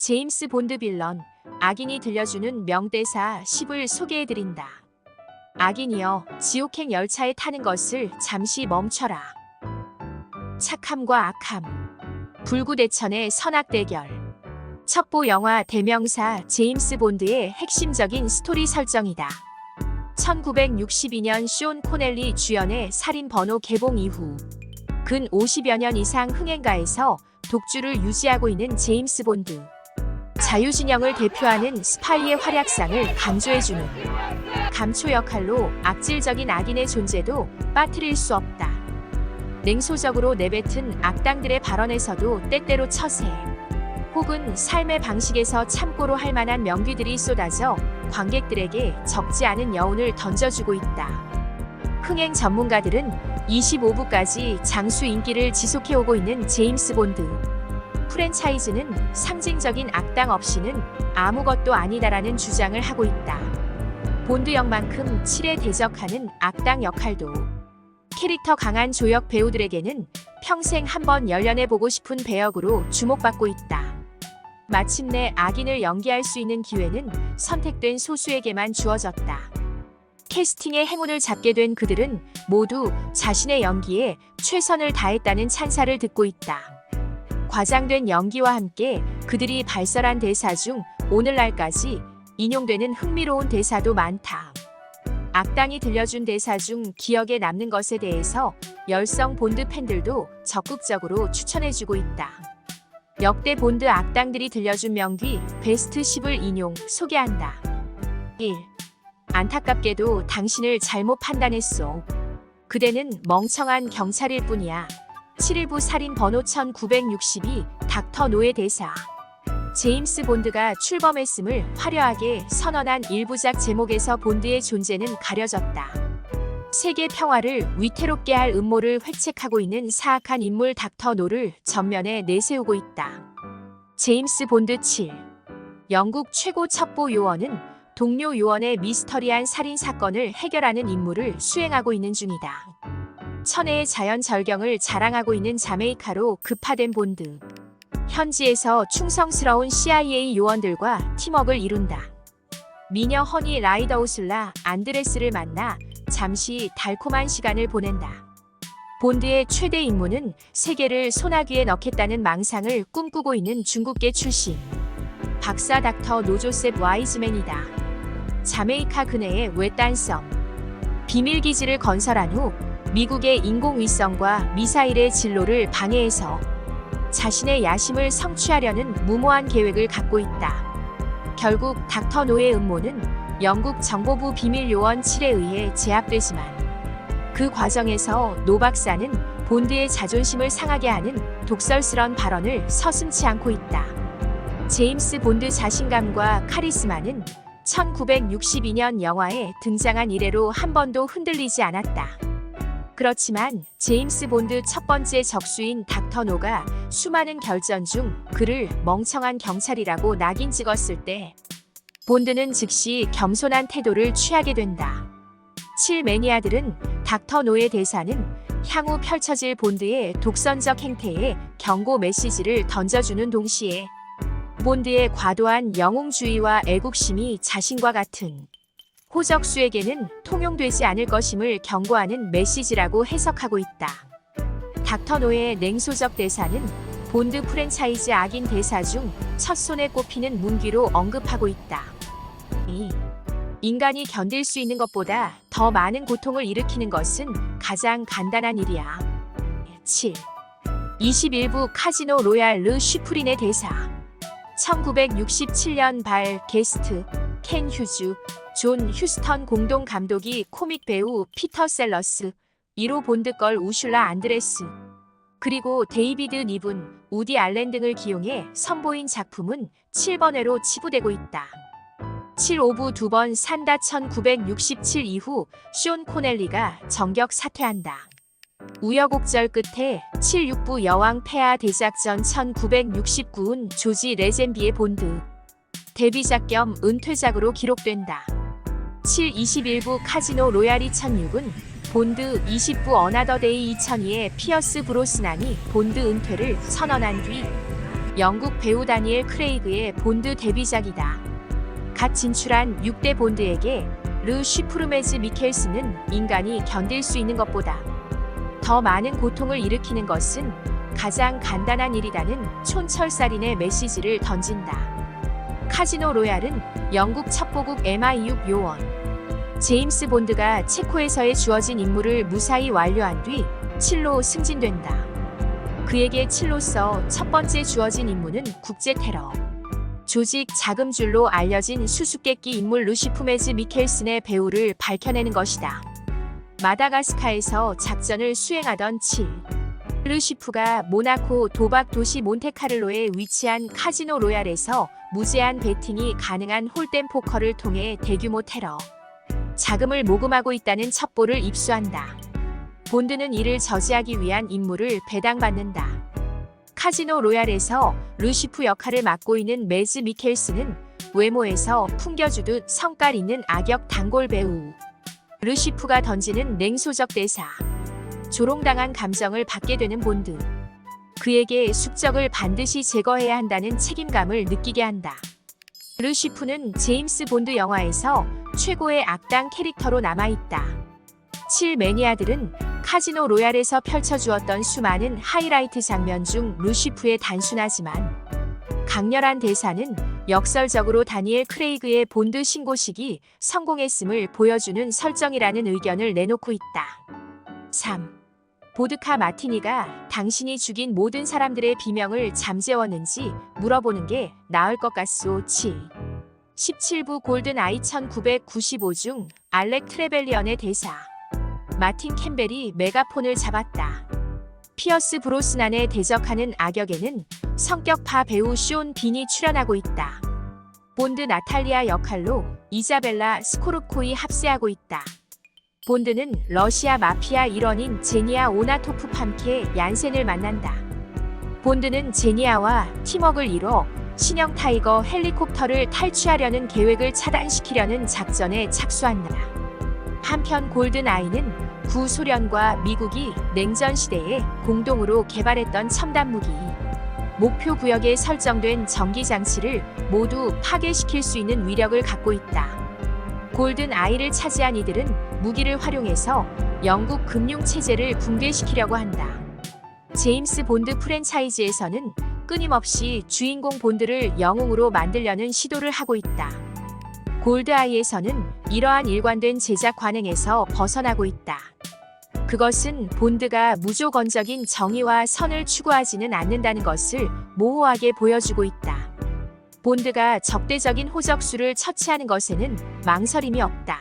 제임스 본드 빌런, 악인이 들려주는 명대사 10을 소개해드린다. 악인이여, 지옥행 열차에 타는 것을 잠시 멈춰라. 착함과 악함, 불구대천의 선악 대결. 첩보 영화 대명사 제임스 본드의 핵심적인 스토리 설정이다. 1962년 쇼온 코넬리 주연의 살인 번호 개봉 이후 근 50여 년 이상 흥행가에서 독주를 유지하고 있는 제임스 본드. 자유진영을 대표하는 스파이의 활약상을 강조해주는 감초 역할로 악질적인 악인의 존재도 빠뜨릴 수 없다. 냉소적으로 내뱉은 악당들의 발언에서도 때때로 처세, 혹은 삶의 방식에서 참고로 할 만한 명귀들이 쏟아져 관객들에게 적지 않은 여운을 던져주고 있다. 흥행 전문가들은 25부까지 장수 인기를 지속해오고 있는 제임스 본드. 프랜차이즈는 상징적인 악당 없이는 아무것도 아니다라는 주장을 하고 있다. 본드 역만큼 칠에 대적하는 악당 역할도 캐릭터 강한 조역 배우들에게는 평생 한번 열연해보고 싶은 배역으로 주목받고 있다. 마침내 악인을 연기할 수 있는 기회는 선택된 소수에게만 주어졌다. 캐스팅의 행운을 잡게 된 그들은 모두 자신의 연기에 최선을 다했다는 찬사를 듣고 있다. 과장된 연기와 함께 그들이 발설한 대사 중 오늘날까지 인용되는 흥미로운 대사도 많다. 악당이 들려준 대사 중 기억에 남는 것에 대해서 열성 본드 팬들도 적극적으로 추천해주고 있다. 역대 본드 악당들이 들려준 명귀 베스트 10을 인용 소개한다. 1. 안타깝게도 당신을 잘못 판단했소. 그대는 멍청한 경찰일 뿐이야. 7.1부 살인 번호 1962 닥터 노의 대사. 제임스 본드가 출범했음을 화려하게 선언한 1부작 제목에서 본드의 존재는 가려졌다. 세계 평화를 위태롭게 할 음모를 획책하고 있는 사악한 인물 닥터 노를 전면에 내세우고 있다. 제임스 본드 7. 영국 최고 첩보 요원은 동료 요원의 미스터리한 살인 사건을 해결하는 임무를 수행하고 있는 중이다. 천혜의 자연 절경을 자랑하고 있는 자메이카로 급파된 본드. 현지에서 충성스러운 CIA 요원들과 팀워크를 이룬다. 미녀 허니 라이더우슬라 안드레스를 만나 잠시 달콤한 시간을 보낸다. 본드의 최대 임무는 세계를 소나귀에 넣겠다는 망상을 꿈꾸고 있는 중국계 출신 박사 닥터 노조셉 와이즈맨이다. 자메이카 근해의 외딴 섬 비밀기지를 건설한 후 미국의 인공위성과 미사일의 진로를 방해해서 자신의 야심을 성취하려는 무모한 계획을 갖고 있다. 결국 닥터 노의 음모는 영국 정보부 비밀요원 7에 의해 제압되지만 그 과정에서 노 박사는 본드의 자존심을 상하게 하는 독설스런 발언을 서슴지 않고 있다. 제임스 본드 자신감과 카리스마는 1962년 영화에 등장한 이래로 한 번도 흔들리지 않았다. 그렇지만 제임스 본드 첫 번째 적수인 닥터 노가 수많은 결전 중 그를 멍청한 경찰이라고 낙인 찍었을 때 본드는 즉시 겸손한 태도를 취하게 된다. 7 매니아들은 닥터 노의 대사는 향후 펼쳐질 본드의 독선적 행태에 경고 메시지를 던져주는 동시에 본드의 과도한 영웅주의와 애국심이 자신과 같은 호적수에게는 통용되지 않을 것임을 경고하는 메시지라고 해석하고 있다. 닥터 노의 냉소적 대사는 본드 프랜차이즈 악인 대사 중 첫 손에 꼽히는 문귀로 언급하고 있다. 2. 인간이 견딜 수 있는 것보다 더 많은 고통을 일으키는 것은 가장 간단한 일이야. 7. 21부 카지노 로얄 르 쉬프린의 대사. 1967년 발 게스트 켄 휴즈, 존 휴스턴 공동 감독이 코믹 배우 피터 셀러스, 1호 본드걸 우슐라 안드레스, 그리고 데이비드 니븐, 우디 알렌 등을 기용해 선보인 작품은 7번 회로 치부되고 있다. 7.5부 2번 산다 1967 이후 쇼온 코넬리가 정격 사퇴한다. 우여곡절 끝에 7.6부 여왕 폐하 대작전 1969은 조지 레젠비의 본드 데뷔작 겸 은퇴작으로 기록된다. 7.21부 카지노 로얄 2006은 본드 20부 어나더 데이 2002의 피어스 브로스난이 본드 은퇴를 선언한 뒤 영국 배우 다니엘 크레이그의 본드 데뷔작이다. 갓 진출한 6대 본드에게 르 쉬프르메즈 미켈슨은 인간이 견딜 수 있는 것보다 더 많은 고통을 일으키는 것은 가장 간단한 일이라는 촌철살인의 메시지를 던진다. 카지노 로얄은 영국 첩보국 MI6 요원 제임스 본드가 체코에서의 주어진 임무를 무사히 완료한 뒤 7로 승진된다. 그에게 7로서 첫 번째 주어진 임무는 국제 테러 조직 자금줄로 알려진 수수께끼 인물 루시프메즈 미켈슨의 배후를 밝혀내는 것이다. 마다가스카에서 작전을 수행하던 7. 루시프가 모나코 도박 도시 몬테카를로에 위치한 카지노 로얄에서 무제한 베팅이 가능한 홀댐 포커를 통해 대규모 테러 자금을 모금하고 있다는 첩보를 입수한다. 본드는 이를 저지하기 위한 임무를 배당받는다. 카지노 로얄에서 루시프 역할을 맡고 있는 매즈 미켈슨은 외모에서 풍겨주듯 성깔 있는 악역 단골 배우. 루시프가 던지는 냉소적 대사. 조롱당한 감정을 받게 되는 본드. 그에게 숙적을 반드시 제거해야 한다는 책임감을 느끼게 한다. 루시프는 제임스 본드 영화에서 최고의 악당 캐릭터로 남아있다. 7 매니아들은 카지노 로얄에서 펼쳐주었던 수많은 하이라이트 장면 중 루시프의 단순하지만 강렬한 대사는 역설적으로 다니엘 크레이그의 본드 신고식이 성공했음을 보여주는 설정이라는 의견을 내놓고 있다. 3. 보드카 마티니가 당신이 죽인 모든 사람들의 비명을 잠재웠는지 물어보는 게 나을 것 같소. 7. 17부 골든 아이 1995 중 알렉 트레벨리언의 대사. 마틴 캠벨이 메가폰을 잡았다. 피어스 브로스난에 대적하는 악역에는 성격파 배우 쇼온 빈이 출연하고 있다. 본드 나탈리아 역할로 이자벨라 스코르코이 합세하고 있다. 본드는 러시아 마피아 일원인 제니아 오나토프와 함께 얀센을 만난다. 본드는 제니아와 팀워크를 이뤄 신형 타이거 헬리콥터를 탈취하려는 계획을 차단시키려는 작전에 착수한다. 한편 골든 아이는 구소련과 미국이 냉전 시대에 공동으로 개발했던 첨단 무기, 목표 구역에 설정된 전기 장치를 모두 파괴시킬 수 있는 위력을 갖고 있다. 골든 아이를 차지한 이들은 무기를 활용해서 영국 금융 체제를 붕괴시키려고 한다. 제임스 본드 프랜차이즈에서는 끊임없이 주인공 본드를 영웅으로 만들려는 시도를 하고 있다. 골드아이에서는 이러한 일관된 제작 관행에서 벗어나고 있다. 그것은 본드가 무조건적인 정의와 선을 추구하지는 않는다는 것을 모호하게 보여주고 있다. 본드가 적대적인 호적수를 처치하는 것에는 망설임이 없다.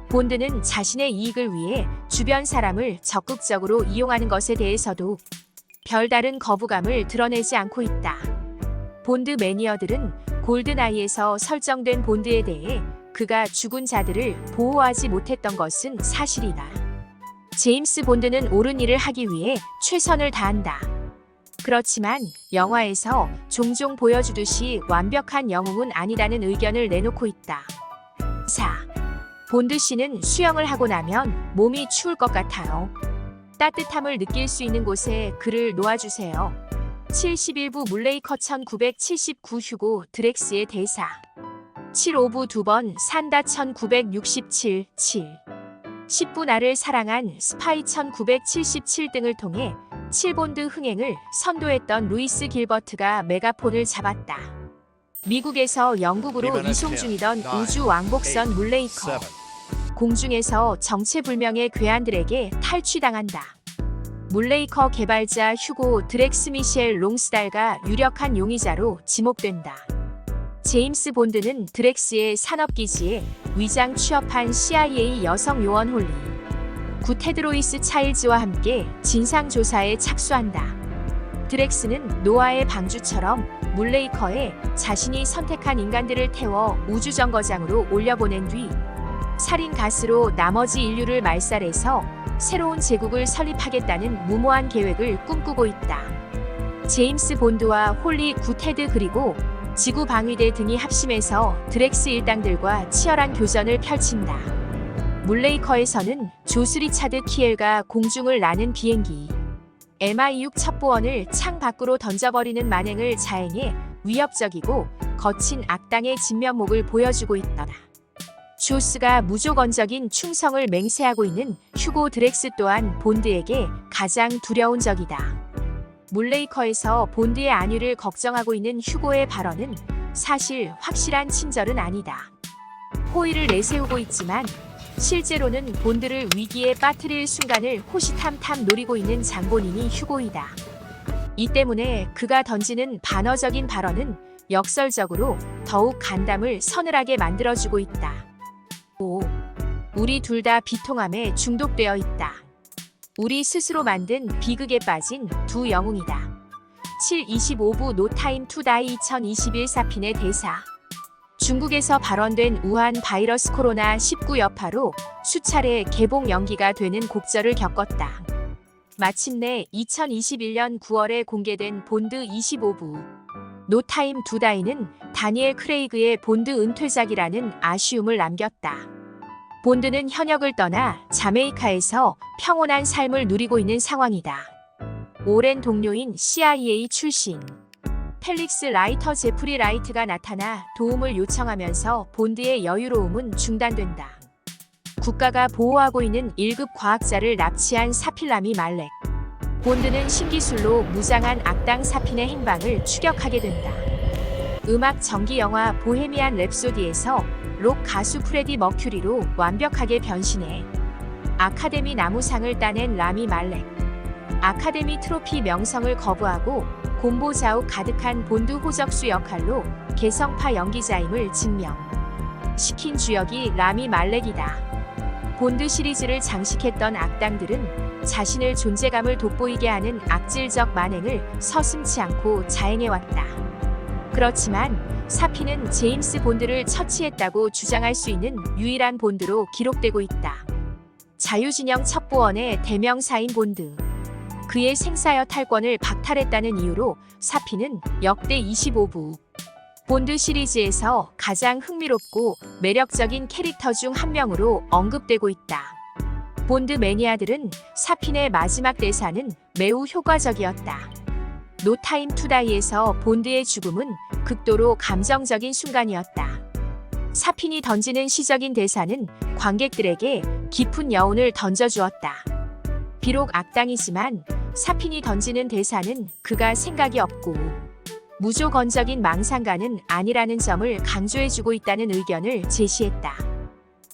본드는 자신의 이익을 위해 주변 사람을 적극적으로 이용하는 것에 대해서도 별다른 거부감을 드러내지 않고 있다. 본드 매니어들은 골든아이에서 설정된 본드에 대해 그가 죽은 자들을 보호하지 못했던 것은 사실이다. 제임스 본드는 옳은 일을 하기 위해 최선을 다한다. 그렇지만 영화에서 종종 보여주듯이 완벽한 영웅은 아니라는 의견을 내놓고 있다. 4. 본드 씨는 수영을 하고 나면 몸이 추울 것 같아요. 따뜻함을 느낄 수 있는 곳에 그를 놓아주세요. 71부 물레이커 1979 휴고 드렉스의 대사. 75부 2번 산다 1967 7. 10부 나를 사랑한 스파이 1977 등을 통해 7본드 흥행을 선도했던 루이스 길버트가 메가폰을 잡았다. 미국에서 영국으로 이송 중이던 우주 왕복선 물레이커. 공중에서 정체불명의 괴한들에게 탈취당한다. 물레이커 개발자 휴고 드렉스 미셸 롱스달가 유력한 용의자로 지목된다. 제임스 본드는 드렉스의 산업기지에 위장 취업한 CIA 여성 요원 홀리 구 테드로이스 차일즈와 함께 진상조사에 착수한다. 드렉스는 노아의 방주처럼 물레이커에 자신이 선택한 인간들을 태워 우주정거장으로 올려보낸 뒤 살인 가스로 나머지 인류를 말살해서 새로운 제국을 설립하겠다는 무모한 계획을 꿈꾸고 있다. 제임스 본드와 홀리 구테드 그리고 지구 방위대 등이 합심해서 드렉스 일당들과 치열한 교전을 펼친다. 물레이커에서는 조스 리차드 키엘가 공중을 나는 비행기 MI6 첩보원을 창 밖으로 던져버리는 만행을 자행해 위협적이고 거친 악당의 진면목을 보여주고 있다. 조스가 무조건적인 충성을 맹세하고 있는 휴고 드렉스 또한 본드에게 가장 두려운 적이다. 물레이커에서 본드의 안위를 걱정하고 있는 휴고의 발언은 사실 확실한 친절은 아니다. 호의를 내세우고 있지만 실제로는 본드를 위기에 빠뜨릴 순간을 호시탐탐 노리고 있는 장본인이 휴고이다. 이 때문에 그가 던지는 반어적인 발언은 역설적으로 더욱 간담을 서늘하게 만들어주고 있다. 우리 둘 다 비통함에 중독되어 있다. 우리 스스로 만든 비극에 빠진 두 영웅이다. 7.25부 노타임 투 다이 2021 사핀의 대사. 중국에서 발원된 우한 바이러스 코로나19 여파로 수차례 개봉 연기가 되는 곡절을 겪었다. 마침내 2021년 9월에 공개된 본드 25부 노타임 투 다이는 다니엘 크레이그의 본드 은퇴작이라는 아쉬움을 남겼다. 본드는 현역을 떠나 자메이카에서 평온한 삶을 누리고 있는 상황이다. 오랜 동료인 CIA 출신 펠릭스 라이터 제프리 라이트가 나타나 도움을 요청하면서 본드의 여유로움은 중단된다. 국가가 보호하고 있는 1급 과학자를 납치한 사필라미 말렉. 본드는 신기술로 무장한 악당 사핀의 행방을 추격하게 된다. 음악 전기 영화 보헤미안 랩소디에서 록 가수 프레디 머큐리로 완벽하게 변신해 아카데미 나무상을 따낸 라미 말렉. 아카데미 트로피 명성을 거부하고 곰보자욱 가득한 본드 호적수 역할로 개성파 연기자임을 증명시킨 주역이 라미 말렉이다. 본드 시리즈를 장식했던 악당들은 자신을 존재감을 돋보이게 하는 악질적 만행을 서슴지 않고 자행해왔다. 그렇지만 사핀은 제임스 본드를 처치했다고 주장할 수 있는 유일한 본드로 기록되고 있다. 자유진영 첩보원의 대명사인 본드. 그의 생사여 탈권을 박탈했다는 이유로 사핀은 역대 25부 본드 시리즈에서 가장 흥미롭고 매력적인 캐릭터 중 한 명으로 언급되고 있다. 본드 매니아들은 사핀의 마지막 대사는 매우 효과적이었다. 노타임 투 다이에서 본드의 죽음은 극도로 감정적인 순간이었다. 사핀이 던지는 시적인 대사는 관객들에게 깊은 여운을 던져주었다. 비록 악당이지만 사핀이 던지는 대사는 그가 생각이 없고 무조건적인 망상가는 아니라는 점을 강조해주고 있다는 의견을 제시했다.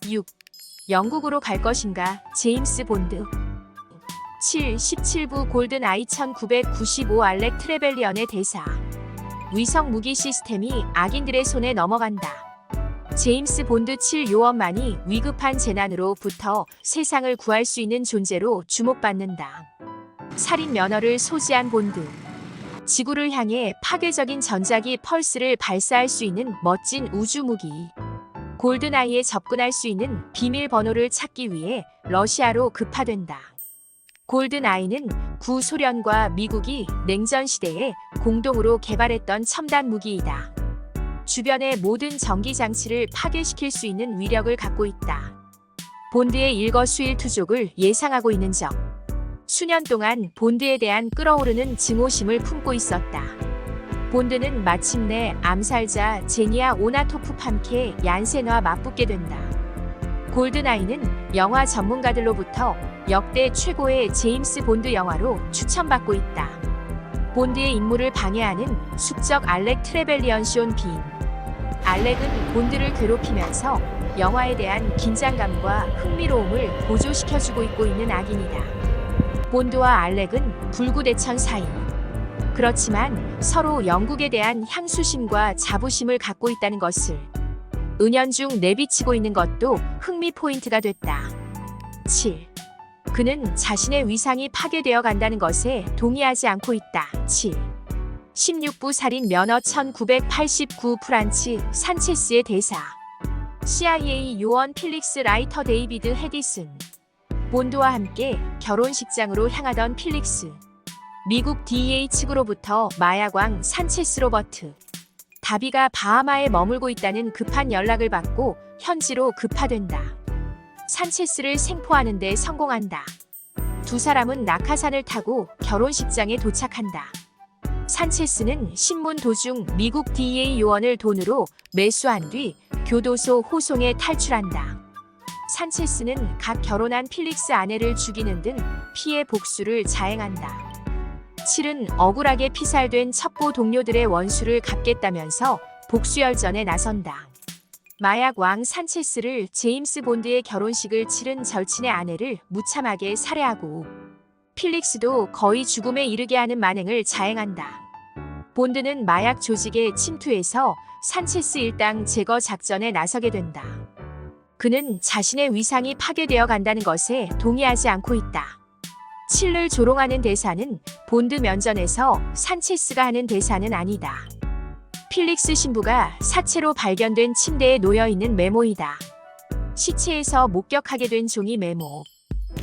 6. 영국으로 갈 것인가? 제임스 본드. 17부 골든 아이 1995 알렉 트레벨리언의 대사. 위성 무기 시스템이 악인들의 손에 넘어간다. 제임스 본드 7 요원만이 위급한 재난으로부터 세상을 구할 수 있는 존재로 주목받는다. 살인 면허를 소지한 본드. 지구를 향해 파괴적인 전자기 펄스를 발사할 수 있는 멋진 우주무기. 골든아이에 접근할 수 있는 비밀번호를 찾기 위해 러시아로 급파된다. 골든아이는 구소련과 미국이 냉전 시대에 공동으로 개발했던 첨단 무기이다. 주변의 모든 전기 장치를 파괴시킬 수 있는 위력을 갖고 있다. 본드의 일거수일투족을 예상하고 있는 점. 수년 동안 본드에 대한 끓어오르는 증오심을 품고 있었다. 본드는 마침내 암살자 제니아 오나토프 함께 얀센과 맞붙게 된다. 골든아이는 영화 전문가들로부터 역대 최고의 제임스 본드 영화로 추천받고 있다. 본드의 임무를 방해하는 숙적 알렉 트레벨리언 쇼온 빈. 알렉은 본드를 괴롭히면서 영화에 대한 긴장감과 흥미로움을 보조시켜주고 있는 악인이다. 본드와 알렉은 불구대천 사이. 그렇지만 서로 영국에 대한 향수심과 자부심을 갖고 있다는 것을 은연중 내비치고 있는 것도 흥미 포인트가 됐다. 7. 그는 자신의 위상이 파괴되어 간다는 것에 동의하지 않고 있다. 7. 16부 살인 면허 1989 프란츠 산체스의 대사. CIA 요원 필릭스 라이터 데이비드 헤디슨. 본드와 함께 결혼식장으로 향하던 필릭스. 미국 DEA 측으로부터 마약왕 산체스 로버트 다비가 바하마에 머물고 있다는 급한 연락을 받고 현지로 급파된다. 산체스를 생포하는 데 성공한다. 두 사람은 낙하산을 타고 결혼식장에 도착한다. 산체스는 신문 도중 미국 DEA 요원을 돈으로 매수한 뒤 교도소 호송에 탈출한다. 산체스는 각 결혼한 필릭스 아내를 죽이는 등 피해 복수를 자행한다. 7은 억울하게 피살된 첩보 동료들의 원수를 갚겠다면서 복수열전에 나선다. 마약 왕 산체스를 제임스 본드의 결혼식을 치른 절친의 아내를 무참하게 살해하고 필릭스도 거의 죽음에 이르게 하는 만행을 자행한다. 본드는 마약 조직에 침투해서 산체스 일당 제거 작전에 나서게 된다. 그는 자신의 위상이 파괴되어 간다는 것에 동의하지 않고 있다. 7을 조롱하는 대사는 본드 면전에서 산체스가 하는 대사는 아니다. 필릭스 신부가 사체로 발견된 침대에 놓여있는 메모이다. 시체에서 목격하게 된 종이 메모.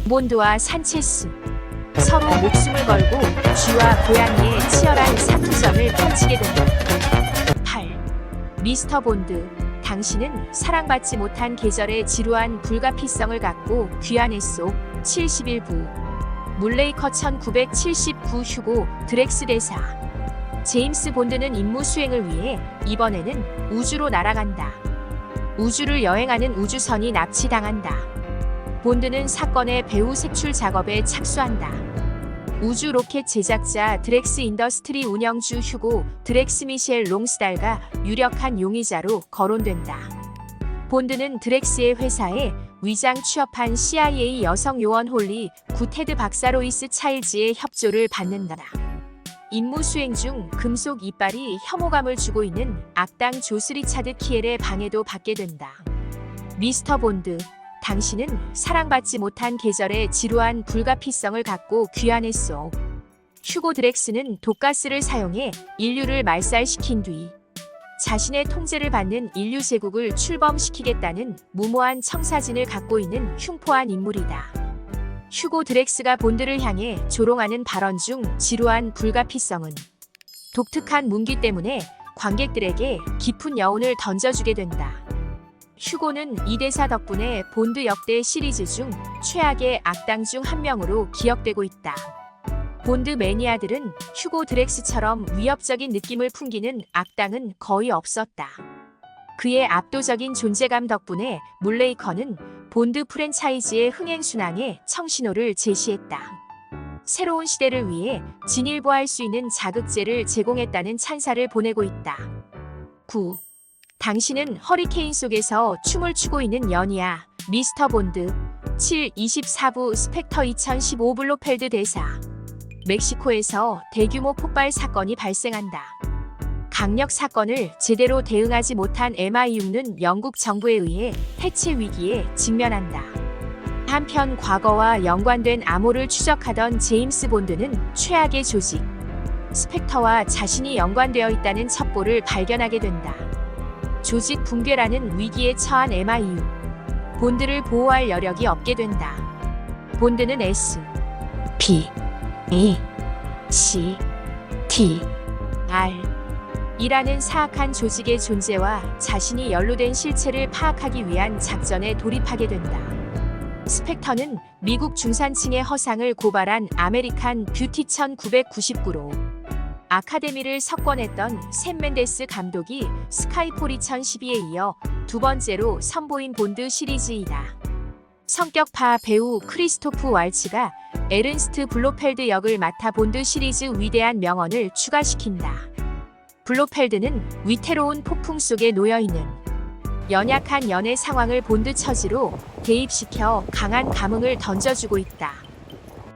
본드와 산체스 서로 목숨을 걸고 쥐와 고양이의 치열한 사투전을 펼치게 된다. 8. 미스터 본드, 당신은 사랑받지 못한 계절의 지루한 불가피성을 갖고 귀환했소. 71부 물레이커 1979 휴고 드렉스 대사. 제임스 본드는 임무 수행을 위해 이번에는 우주로 날아간다. 우주를 여행하는 우주선이 납치당한다. 본드는 사건의 배후 색출 작업에 착수한다. 우주 로켓 제작자 드렉스 인더스트리 운영주 휴고 드렉스 미셸 롱스달과 유력한 용의자로 거론된다. 본드는 드렉스의 회사에 위장 취업한 CIA 여성 요원 홀리 구테드 박사로이스 차일즈의 협조를 받는다. 임무 수행 중 금속 이빨이 혐오감을 주고 있는 악당 조스 리차드 키엘의 방해도 받게 된다. 미스터 본드, 당신은 사랑받지 못한 계절의 지루한 불가피성을 갖고 귀환했소. 휴고 드렉스는 독가스를 사용해 인류를 말살시킨 뒤 자신의 통제를 받는 인류 제국을 출범시키겠다는 무모한 청사진을 갖고 있는 흉포한 인물이다. 휴고 드렉스가 본드를 향해 조롱하는 발언 중 지루한 불가피성은 독특한 문기 때문에 관객들에게 깊은 여운을 던져주게 된다. 휴고는 이 대사 덕분에 본드 역대 시리즈 중 최악의 악당 중 한 명으로 기억되고 있다. 본드 매니아들은 휴고 드렉스처럼 위협적인 느낌을 풍기는 악당은 거의 없었다. 그의 압도적인 존재감 덕분에 물레이커는 본드 프랜차이즈의 흥행순항에 청신호를 제시했다. 새로운 시대를 위해 진일보할 수 있는 자극제를 제공했다는 찬사를 보내고 있다. 9. 당신은 허리케인 속에서 춤을 추고 있는 연이야, 미스터 본드. 7. 24부 스펙터 2015 블로펠드 대사. 멕시코에서 대규모 폭발 사건이 발생한다. 강력 사건을 제대로 대응하지 못한 MI6는 영국 정부에 의해 해체 위기에 직면한다. 한편 과거와 연관된 암호를 추적하던 제임스 본드는 최악의 조직, 스펙터와 자신이 연관되어 있다는 첩보를 발견하게 된다. 조직 붕괴라는 위기에 처한 MI6. 본드를 보호할 여력이 없게 된다. 본드는 S, P, E, C, T, R 이라는 사악한 조직의 존재와 자신이 연루된 실체를 파악하기 위한 작전에 돌입하게 된다. 스펙터는 미국 중산층의 허상을 고발한 아메리칸 뷰티 1999로 아카데미를 석권했던 샘 맨데스 감독이 스카이폴 2012에 이어 두 번째로 선보인 본드 시리즈이다. 성격파 배우 크리스토프 왈츠가 에른스트 블로펠드 역을 맡아 본드 시리즈 위대한 명언을 추가시킨다. 블로펠드는 위태로운 폭풍 속에 놓여있는 연약한 연애 상황을 본드 처지로 대입시켜 강한 감흥을 던져주고 있다.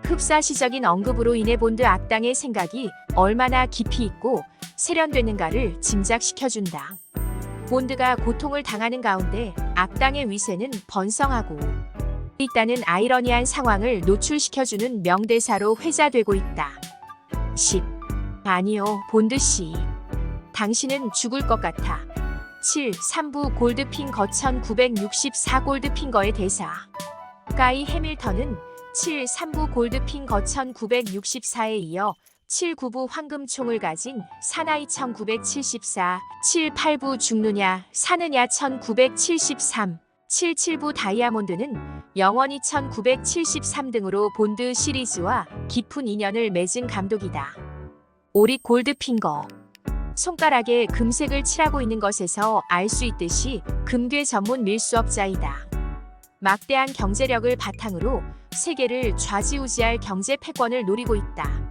흡사시적인 언급으로 인해 본드 악당의 생각이 얼마나 깊이 있고 세련됐는가를 짐작시켜준다. 본드가 고통을 당하는 가운데 악당의 위세는 번성하고 있다는 아이러니한 상황을 노출시켜주는 명대사로 회자되고 있다. 10. 아니요, 본드씨. 당신은 죽을 것 같아. 7. 3부 골드핑 거천 964 골드핑거의 대사. 가이 해밀턴은 7. 3부 골드핑 거천 964에 이어 7. 9부 황금총을 가진 사나이 1974, 7. 8부 죽느냐 사느냐 1973, 77부 다이아몬드는 영원히 1973등으로 본드 시리즈와 깊은 인연을 맺은 감독이다. 오릭 골드핑거. 손가락에 금색을 칠하고 있는 것에서 알 수 있듯이 금괴 전문 밀수업자이다. 막대한 경제력을 바탕으로 세계를 좌지우지할 경제 패권을 노리고 있다.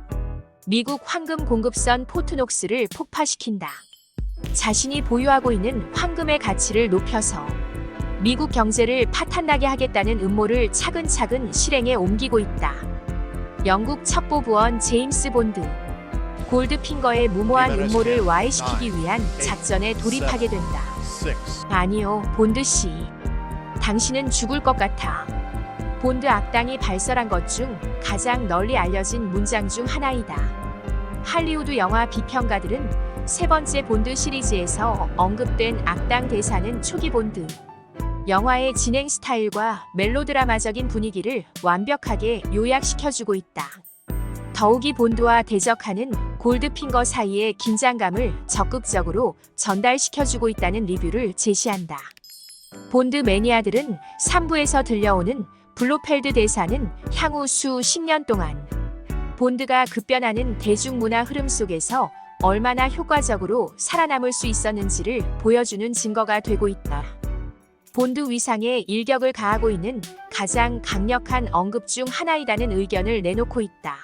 미국 황금 공급선 포트녹스를 폭파시킨다. 자신이 보유하고 있는 황금의 가치를 높여서 미국 경제를 파탄나게 하겠다는 음모를 차근차근 실행에 옮기고 있다. 영국 첩보부원 제임스 본드. 골드핑거의 무모한 음모를 와해시키기 위한 작전에 돌입하게 된다. 아니요, 본드 씨. 당신은 죽을 것 같아. 본드 악당이 발설한 것 중 가장 널리 알려진 문장 중 하나이다. 할리우드 영화 비평가들은 세 번째 본드 시리즈에서 언급된 악당 대사는 초기 본드 영화의 진행 스타일과 멜로드라마적인 분위기를 완벽하게 요약시켜주고 있다. 더욱이 본드와 대적하는 골드핑거 사이의 긴장감을 적극적으로 전달시켜주고 있다는 리뷰를 제시한다. 본드 매니아들은 3부에서 들려오는 블로펠드 대사는 향후 수 10년 동안 본드가 급변하는 대중문화 흐름 속에서 얼마나 효과적으로 살아남을 수 있었는지를 보여주는 증거가 되고 있다. 본드 위상에 일격을 가하고 있는 가장 강력한 언급 중 하나이라는 의견을 내놓고 있다.